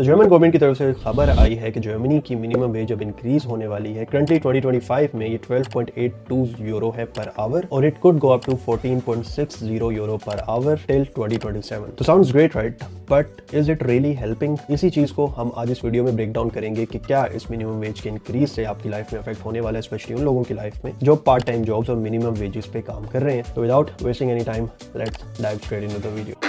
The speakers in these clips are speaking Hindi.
तो जर्मन गवर्नमेंट की तरफ से खबर आई है कि जर्मनी की मिनिमम वेज अब इंक्रीज होने वाली है। करंटली 2025 में ये 12.82 यूरो है पर आवर और it could go up to 14.60 euro per hour till 2027। तो sounds great right, but is it really helping? इसी चीज को हम आज इस वीडियो में ब्रेक डाउन करेंगे कि क्या इस मिनिमम वेज के इंक्रीज से आपकी लाइफ में अफेक्ट होने वाला है, स्पेशली उन लोगों की लाइफ में जो पार्ट टाइम जॉब्स और मिनिमम वेजेस पे काम कर रहे हैं। तो without wasting any time let's dive straight into the video.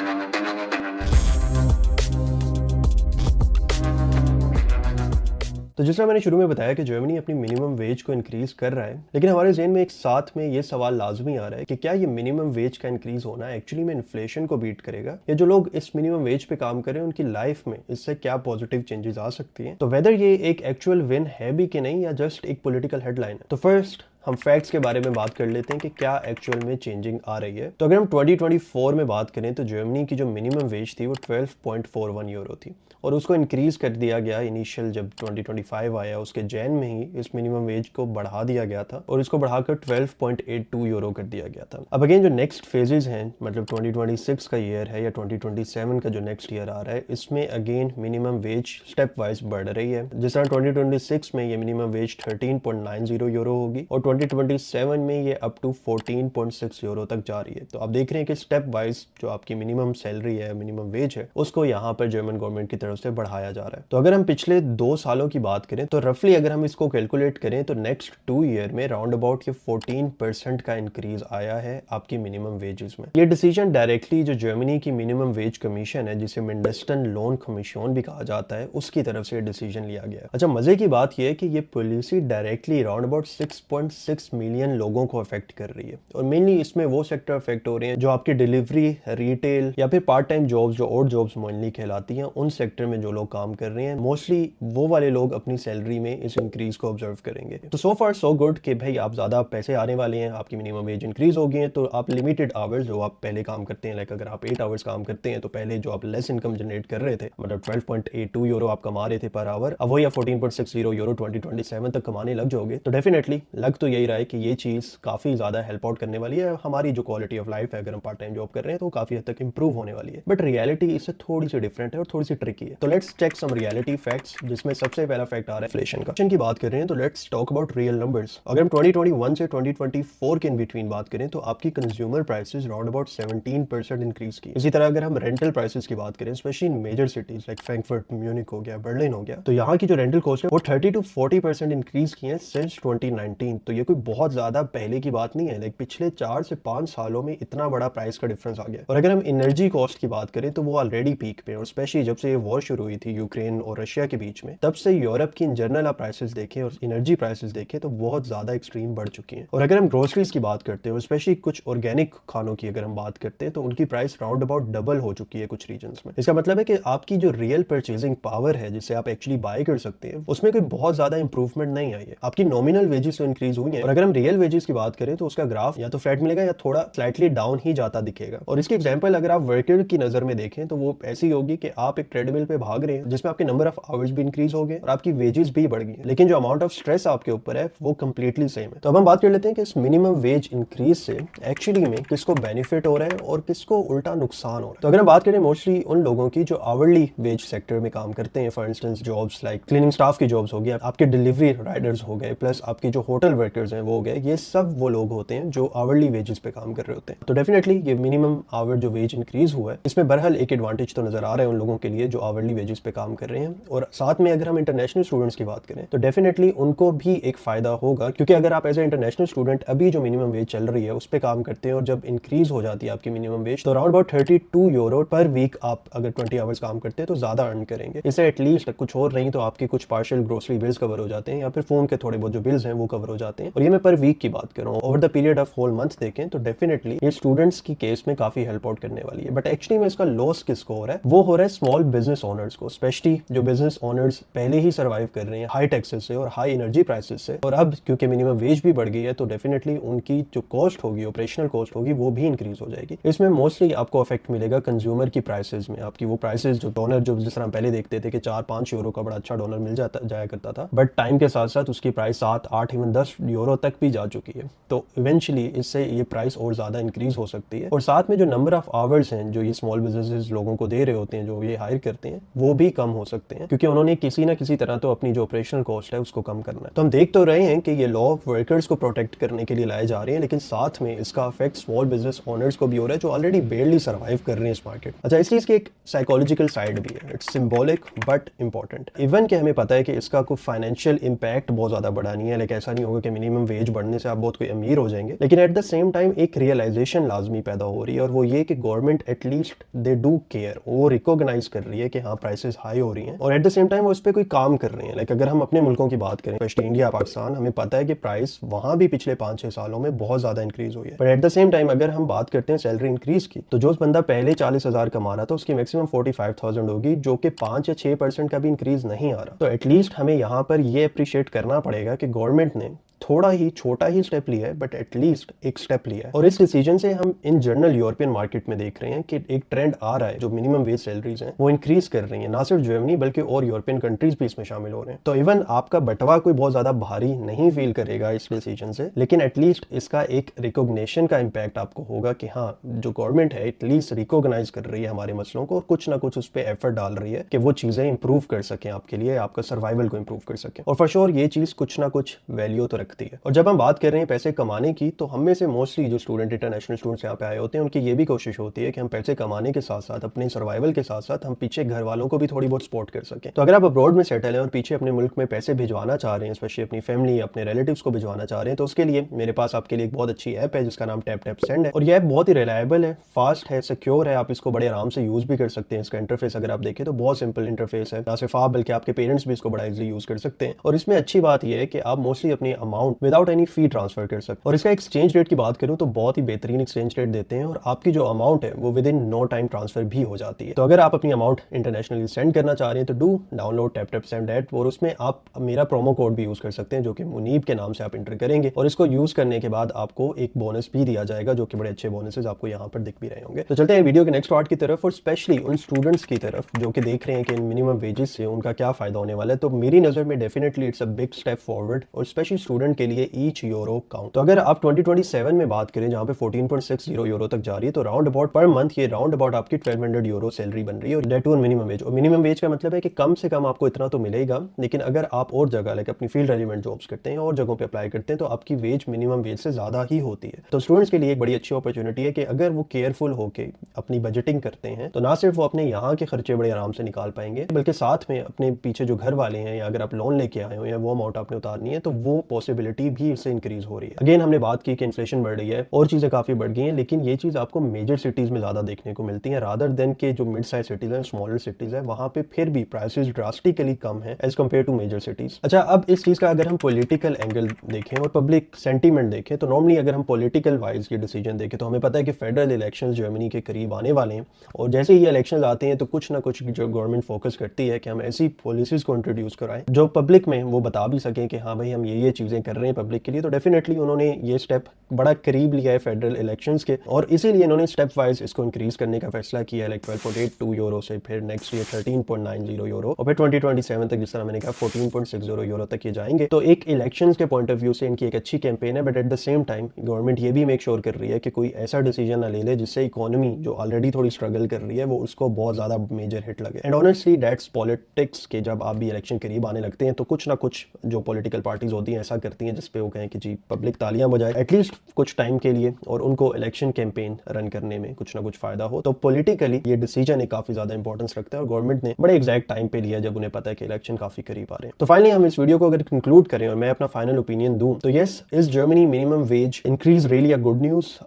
तो जिस तरह मैंने शुरू में बताया कि जर्मनी अपनी मिनिमम वेज को इंक्रीज कर रहा है, लेकिन हमारे ज़हन में एक साथ में ये सवाल लाजमी आ रहा है कि क्या ये मिनिमम वेज का इंक्रीज होना एक्चुअली में इन्फ्लेशन को बीट करेगा, या जो लोग इस मिनिमम वेज पे काम कर रहे हैं उनकी लाइफ में इससे क्या पॉजिटिव चेंजेस आ सकती हैं। तो वेदर ये एक एक्चुअल विन है भी कि नहीं, या जस्ट एक पॉलिटिकल हेडलाइन है। तो फर्स्ट हम फैक्ट्स के बारे में बात कर लेते हैं कि क्या एक्चुअल में चेंजिंग आ रही है। तो अगर हम 2024 में बात करें तो जर्मनी की जो मिनिमम वेज थी वो 12.41 यूरो थी और उसको इंक्रीज कर दिया गया। इनिशियल जब 2025 आया उसके जैन में ही इस मिनिमम वेज को बढ़ा दिया गया था और इसको बढ़ाकर 12.82 यूरो कर दिया गया था। अब अगेन जो नेक्स्ट फेजेस हैं, मतलब 2026 का ईयर है या 2027 का जो नेक्स्ट ईयर आ रहा है, इसमें again minimum wage step wise बढ़ रही है। जिस तरह 2026 में ये मिनिमम वेज 13.90 यूरो होगी और 2027 में ये अप टू 14.6 यूरो तक जा रही है। तो आप देख रहे हैं कि स्टेप वाइज जो आपकी मिनिमम सैलरी है, मिनिमम वेज है, उसको यहाँ पर जर्मन गवर्नमेंट की तरफ से बढ़ाया जा रहा है। तो अगर हम पिछले 2 सालों की बात करें तो रफली अगर हम इसको कैलकुलेट करें तो नेक्स्ट 2 ईयर में राउंड अबाउट ये 14% का इंक्रीज आया है आपकी मिनिमम वेजेस में। ये डिसीजन डायरेक्टली जो जर्मनी की मिनिमम वेज कमीशन है, जिसे मिंडस्टन लोन कमीशन भी कहा जाता है, उसकी तरफ से डिसीजन लिया गया है। अच्छा, मजे की बात यह है कि ये policy directly round about 6.6 million लोगों को अफेक्ट कर रही है और मेनली इसमें वो सेक्टर अफेक्ट हो रहे हैं जो आपकी डिलीवरी, रिटेल या फिर पार्ट टाइम जॉब्स, जो और जॉब्स मेनली कहलाती हैं, उन सेक्टर में जो लोग काम कर रहे हैं। मोस्टली वो वाले लोग अपनी सैलरी में इस इंक्रीज को ऑब्जर्व करेंगे। तो सो फार सो गुड कि भाई आप ज्यादा पैसे आने वाले हैं, आपकी मिनिमम वेज इंक्रीज हो गई है, तो आप लिमिटेड आवर्स जो आप पहले काम करते हैं, लाइक अगर आप 8 आवर्स काम करते हैं तो पहले जो आप लेस इनकम जनरेट कर रहे थे, मतलब 12.82 यूरो आप कमा रहे थे पर आवर, अब वो या 14.60 यूरो 2027 तक कमाने लग जाओगे। तो डेफिनेटली लग तो यही रहा है कि ये चीज काफी ज्यादा हेल्प आउट करने वाली है। हमारी जो क्वालिटी ऑफ लाइफ है, अगर हम पार्ट टाइम जॉब कर रहे हैं, तो काफी हद तक इंप्रूव होने वाली है। बट रियलिटी इससे थोड़ी सी डिफरेंट है और थोड़ी सी ट्रिकी है। तो let's check some reality facts, जिसमें सबसे पहला फैक्ट आ रहा है इन्फ्लेशन का। की बात कर रहे हैं तो let's talk about real numbers. अगर हम 2021 से 2024 के इन बिटवीन बात करें तो आपकी consumer prices round about 17% increase की। इसी तरह अगर हम रेंटल प्राइसेस की बात करें, specially in major cities like Frankfurt, Munich हो गया, बर्लिन हो गया, तो यहाँ की जो रेंटल कॉस्ट है वो 30 to 40% इंक्रीज की है सिंस 2019। तो ये कोई बहुत ज्यादा पहले की बात नहीं है, लाइक पिछले 4 से 5 सालों में इतना बड़ा प्राइस का डिफरेंस आ गया। और अगर हम एनर्जी कॉस्ट की बात करें तो वो ऑलरेडी पीक पे, और स्पेशली जब से ये वॉर शुरू हुई थी यूक्रेन और रशिया के बीच में, तब से यूरोप की इन जनरल आप प्राइसेस देखें और एनर्जी प्राइसेस देखें तो बहुत ज्यादा एक्सट्रीम बढ़ चुकी हैं। और अगर हम ग्रोसरीज की बात करते हैं, स्पेशली कुछ ऑर्गेनिक खानों की अगर हम बात करते हैं, तो उनकी प्राइस राउंड अबाउट डबल हो चुकी है कुछ रीजन्स में। इसका मतलब है कि आपकी जो रियल परचेजिंग पावर है, जिसे आप एक्चुअली बाय कर सकते हैं, उसमें कोई बहुत ज्यादा इंप्रूवमेंट नहीं आई है। आपकी नॉमिनल वेजेस तो इंक्रीज हुई है, और अगर हम रियल वेजेस की बात करें तो उसका ग्राफ या तो फ्लैट मिलेगा या थोड़ा स्लाइटली डाउन ही जाता दिखेगा। और इसकी एग्जांपल अगर आप वर्कर की नजर में देखें तो वो ऐसी होगी कि आप एक ट्रेडमिल पे भाग रहे हैं जिसमें आपके नंबर ऑफ आवर्स भी इंक्रीज हो गए और आपकी वेजेस भी बढ़ गई, लेकिन जो अमाउंट ऑफ स्ट्रेस आपके ऊपर है वो कंप्लीटली सेम है। तो अब हम बात कर लेते हैं कि इस मिनिमम वेज इंक्रीज से एक्चुअली में किसको बेनिफिट हो रहा है और किसको उल्टा नुकसान हो रहा है। तो अगर हम बात करें मोस्टली उन लोगों की जो आवरली वेज सेक्टर में काम करते हैं, for instance jobs like cleaning staff की जॉब्स हो गई, आपके डिलीवरी राइडर्स हो गए, प्लस आपके जो होटल वर्कर्स हैं वो हो गए, ये सब वो लोग होते हैं जो आवरली वेजेस पे काम कर रहे होते हैं। तो डेफिनेटली ये मिनिमम आवर जो वेज इंक्रीज हुआ है, इसमें बहरहाल एक एडवांटेज तो नजर आ रहा है उन लोगों के लिए जो आवरली वेजेस पे काम कर रहे हैं। और साथ में अगर हम इंटरनेशनल स्टूडेंट्स की बात करें तो डेफिनेटली उनको भी एक फायदा होगा, क्योंकि अगर आप एज ए इंटरनेशनल स्टूडेंट अभी जो मिनिमम वेज चल रही है उस पर काम करते हैं और जब इंक्रीज हो जाती है आपकी मिनिमम वेज, तो around about 32 euro per week आप अगर 20 आवर्स काम करते हैं तो ज्यादा अर्न करेंगे। इससे एटलीस्ट कुछ और नहीं तो आपकी कुछ पार्शियल ग्रोसरी बिल्स कवर हो जाते हैं या फिर फोन के थोड़े बहुत जो बिल्स हैं वो कवर हो जाते हैं। और ये मैं पर वीक की बात कर रहा हूँ। Over the period of whole month देखें तो डेफिनेटली ये स्टूडेंट्स की केस में काफी हेल्प आउट करने वाली है। बट एक्चुअली में इसका लॉस किसको हो रहा है, वो हो रहा है स्मॉल बिजनेस ओनर्स को, स्पेशली जो बिजनेस ओनर्स पहले ही सर्वाइव कर रहे हैं हाई टैक्सेस से और हाई एनर्जी प्राइसेस से, और अब क्योंकि मिनिमम वेज भी बढ़ गई है तो डेफिनेटली उनकी जो कॉस्ट होगी, ऑपरेशनल कॉस्ट होगी, वो भी इंक्रीज हो जाएगी। इसमें मोस्टली आपको अफेक्ट मिलेगा कंज्यूमर की प्राइसेस में। आपकी वो प्राइसेस जो डोनर, जो जिस तरह पहले देखते थे कि 4-5 यूरो का बड़ा अच्छा डोनर मिल जाया करता था, बट टाइम के साथ साथ उसकी प्राइस 7, 8, इवन 10 यूरो तक भी जा चुकी है। तो इवेंचुअली इससे ये प्राइस और ज़्यादा इंक्रीज हो सकती है, और साथ में जो नंबर ऑफ आवर्स हैं जो ये स्मॉल बिजनेसेस लोगों को दे रहे होते हैं, जो ये हायर करते हैं, वो भी कम हो सकते हैं, क्योंकि उन्होंने किसी ना किसी तरह तो अपनी जो ऑपरेशनल कॉस्ट है उसको कम करना है। तो हम देख तो रहे हैं कि ये लॉ ऑफ वर्कर्स को प्रोटेक्ट करने के लिए लाए जा रहे हैं, लेकिन साथ में इसका इफेक्ट स्मॉल बिजनेस ओनर्स को भी हो रहा है, जो ऑलरेडी बेयरली सर्वाइव कर रहे हैं इस मार्केट। अच्छा, इसलिए इसकी एक साइकोलॉजिकल साइड भी है। It's symbolic but important. Even कि हमें पता है कि इसका कोई फाइनेंशियल इंपैक्ट बहुत ज्यादा बड़ा नहीं है, लाइक ऐसा नहीं होगा कि मिनिमम वेज बढ़ने से आप बहुत कोई अमीर हो जाएंगे, लेकिन एट द सेम टाइम एक रियलाइजेशन लाजमी पैदा हो रही है, और वो ये कि government at least they do care, वो रिकॉग्नाइज कर रही है कि हाँ प्राइसेस हाई हो रही हैं, और एट द सेम टाइम वो इस पर कोई काम कर रहे हैं। लाइक अगर हम अपने मुल्कों की बात करें, स्पेशली इंडिया, पाकिस्तान, हमें पता है कि प्राइस वहां भी पिछले 5-6 सालों में बहुत ज्यादा इंक्रीज हुई है। But at the same time अगर हम बात करते हैं सैलरी इंक्रीज की, तो जो बंदा पहले 40,000 कमा रहा था उसकी मैक्सिमम 45,000 होगी, जो कि 5 या 6% का भी इंक्रीज नहीं आ रहा। तो एटलीस्ट हमें यहाँ पर ये अप्रिशिएट करना पड़ेगा कि गवर्नमेंट ने थोड़ा ही छोटा ही स्टेप लिया है, बट एटलीस्ट एक स्टेप लिया है। और इस डिसीजन से हम इन जनरल यूरोपियन मार्केट में देख रहे हैं कि एक ट्रेंड आ रहा है, जो मिनिमम वेज सैलरीज हैं वो इंक्रीज कर रही हैं। ना सिर्फ जर्मनी बल्कि और यूरोपियन कंट्रीज भी इसमें शामिल हो रहे हैं। तो इवन आपका बटवा कोई बहुत ज्यादा भारी नहीं फील करेगा इस डिसीजन से, लेकिन एटलीस्ट इसका एक रिकॉग्निशन का इम्पैक्ट आपको होगा कि हाँ, जो गवर्नमेंट है एटलीस्ट रिकॉग्नाइज कर रही है हमारे मसलों को, और कुछ ना कुछ उस पर एफर्ट डाल रही है कि वो चीजें इंप्रूव कर सकें आपके लिए, आपका सर्वाइवल को इंप्रूव कर सकें। और फॉर श्योर ये चीज कुछ ना कुछ वैल्यू तो रखती है। और जब हम बात कर रहे हैं पैसे कमाने की, तो हम में से मोस्टली जो स्टूडेंट, इंटरनेशनल स्टूडेंट्स यहाँ पे आए होते हैं, उनकी ये भी कोशिश होती है कि हम पैसे कमाने के साथ साथ अपने सर्वाइवल के साथ साथ हम पीछे घर वालों को भी थोड़ी बहुत सपोर्ट कर सकें। तो अगर आप अब्रॉड में सेटल हैं और पीछे अपने मुल्क में पैसे भिजवाना चाह रहे हैं, स्पेशली अपनी फैमिली, अपने रिलेटिव्स को भिजवाना चाह रहे हैं, तो उसके लिए मेरे पास आपके लिए एक बहुत अच्छी ऐप है जिसका नाम टैप टैप सेंड है। और ये ऐप बहुत ही रिलायबल है, फास्ट है, सिक्योर है, आप इसको बड़े आराम से यूज भी कर सकते हैं। इसका इंटरफेस अगर आप देखें तो बहुत सिंपल इंटरफेस है, ना सिर्फ आप बल्कि आपके पेरेंट्स भी इसको बड़ा इजीली यूज कर सकते हैं। और इसमें अच्छी बात यह है कि आप मोस्टली अपनी अमाउंट विदाउट एनी फी ट्रांसफर कर सकते हैं। और इसका एक्सचेंज रेट की बात करूं तो बहुत ही बेहतरीन एक्सचेंज रेट देते हैं, और आपकी जो अमाउंट है वो within no time transfer भी हो जाती है। तो अगर आप अपनी अमाउंट इंटरनेशनली सेंड करना चाह रहे हैं तो do download tap tap send app, और उसमें आप मेरा प्रोमो कोड भी यूज कर सकते हैं, जो कि मुनीब के नाम से आप इंटर करेंगे, और इसको यूज करने के बाद आपको एक बोनस भी दिया जाएगा, जो कि बड़े अच्छे बोनसेस आपको यहाँ पर दिख भी रहे होंगे। तो चलते हैं वीडियो के नेक्स्ट पार्ट की तरफ, और स्पेशली उन स्टूडेंट्स की तरफ जो कि देख रहे हैं कि इन मिनिमम वेजेस से उनका क्या फायदा होने वाला है। तो मेरी नजर में definitely it's a big step forward, और स्पेशली स्टूडेंट के लिए ईच यूरो काउंट। तो अगर आप 2027 में बात करें जहां पे 14.60 यूरो तक जा रही है, तो राउंड अबाउट पर मंथ ये राउंड अबाउट आपकी 1200 यूरो सैलरी बन रही है, और दैट टू मिनिमम वेज। और मिनिमम वेज का मतलब है कि कम से कम आपको इतना तो मिलेगा, लेकिन अगर आप और जगह लाइक अपनी फील्ड रेलिवेंट जॉब्स करते हैं और जगहों पे अप्लाई करते हैं तो आपकी वेज मिनिमम वेज से ज्यादा ही होती है। तो स्टूडेंट्स के लिए एक बड़ी अच्छी अपॉर्चुनिटी है कि अगर वो केयरफुल होकर अपनी बजटिंग करते हैं तो ना सिर्फ वो अपने यहाँ के खर्चे बड़े आराम से निकाल पाएंगे, बल्कि साथ में अपने पीछे जो घर वाले हैं, या अगर आप लोन लेके आए हो या वो अमाउंट आपने उतारनी है, तो वो पॉसिबिलिटी भी इससे इंक्रीज हो रही है। अगेन हमने बात की कि इन्फ्लेशन बढ़ रही है और चीजें काफी बढ़ गई हैं, लेकिन ये चीज आपको मेजर सिटीज में ज्यादा देखने को मिलती है, रादर देन के जो मिड साइज सिटीज हैं, स्मॉलर सिटीज है, वहां पे फिर भी प्राइसेस ड्रास्टिकली कम है as compare to major cities. अच्छा, अब इस चीज का अगर हम पॉलिटिकल एंगल देखें और पब्लिक सेंटीमेंट देखें, तो नॉर्मली अगर हम पॉलिटिकल वाइज ये डिसीजन देखें तो हमें पता है कि फेडरल इलेक्शंस जर्मनी के करीब आने वाले हैं, और जैसे ही इलेक्शंस आते हैं तो कुछ ना कुछ जो गवर्नमेंट फोकस करती है कि हम ऐसी पॉलिसीज को इंट्रोड्यूस कराएं जो पब्लिक में वो बता भी सकें कि हाँ भाई हम ये चीजें कर रहे हैं पब्लिक के लिए। तो डेफिनेटली उन्होंने ये स्टेप बड़ा करीब लिया है फेडरल इलेक्शंस के, और इसीलिए इन्होंने स्टेप वाइज इसको इंक्रीज करने का फैसला किया है, लाइक 12.82 यूरो से फिर नेक्स्ट ईयर 13.90 यूरो, और फिर 2027 तक जिस तरह मैंने कहा 14.60 यूरो तक ये जाएंगे। तो एक इलेक्शंस के पॉइंट ऑफ व्यू से इनकी एक अच्छी कैंपेन है, but at the same time government ये भी मेक श्योर कर रही है कि कोई ऐसा डिसीजन ना ले ले जिससे इकोनॉमी जो ऑलरेडी थोड़ी स्ट्रगल कर रही है वो उसको बहुत ज्यादा मेजर हिट लगे। एंड ऑनेस्टली दैट्स पॉलिटिक्स के जब आप भी इलेक्शन करीब आने लगते हैं तो कुछ ना कुछ जो पॉलिटिकल पार्टीज होती हैं ऐसा करती हैं जिसपे वो कहें कि जी पब्लिक तालियां बजाए एटलीस्ट कुछ टाइम के लिए, और उनको इलेक्शन कैंपेन रन करने में कुछ ना कुछ फायदा हो। तो पॉलिटिकली ये डिसीजन काफी ज्यादा इंपॉर्टेंस रखता है, और गवर्नमेंट ने बड़े एग्जैक्ट टाइम पे लिया जब उन्हें पता है कि इलेक्शन काफी करीब आ रहे हैं। तो फाइनली हम इस वीडियो को अगर कंक्लूड करें और मैं अपना फाइनल ओपिनियन दूं तो yes, is Germany minimum wage increase really a good news?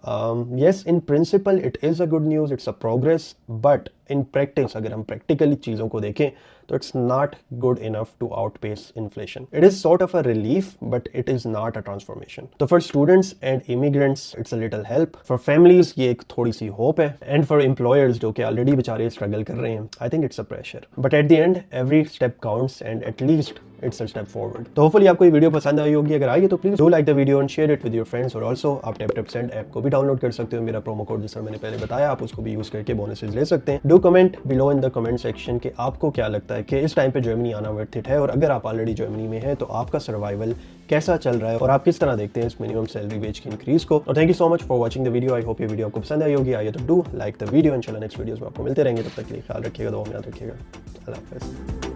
Yes, in principle it is a good news, it's a progress, but in practice अगर हम प्रैक्टिकली चीजों को देखें तो it's not good enough to outpace inflation. It is sort of a relief but it is not a transformation. तो for students and immigrants it's a little help, for families ये एक थोड़ी सी होप है, एंड फॉर एम्प्लॉयर्स जो कि ऑलरेडी बेचारे स्ट्रगल कर रहे हैं I think it's a pressure. But at the end every step counts, and at least it's a step forward. तो होपफुली आपको ये वीडियो पसंद आई होगी, अगर आई है तो please do like the video and share it with your friends. और ऑल्सो आप टैप ऐप को भी डाउनलोड कर सकते हो, मेरा प्रोमो कोड जिसका मैंने पहले बताया, आप उसको भी यूज करके बोनसेस ले सकते हैं। Do comment below in the comment section कि आपको क्या लगता है कि इस टाइम पे जर्मनी आना वर्थ इट है, और अगर आप ऑलरेडी जर्मनी में हैं तो आपका सर्वाइवल कैसा चल रहा है और आप किस तरह देखते हैं इस मिनिमम सैलरी वेज की इंक्रीज को। और thank you so much for watching the video. I hope ये वीडियो आपको पसंद आई होगी। आइए तो डू लाइक द वीडियो, इंशाल्लाह नेक्स्ट वीडियोस में आपको मिलते रहेंगे। तब तक के लिए ख्याल रखिएगा, दुआ में याद रखिएगा। अल्लाह हाफ़िज़।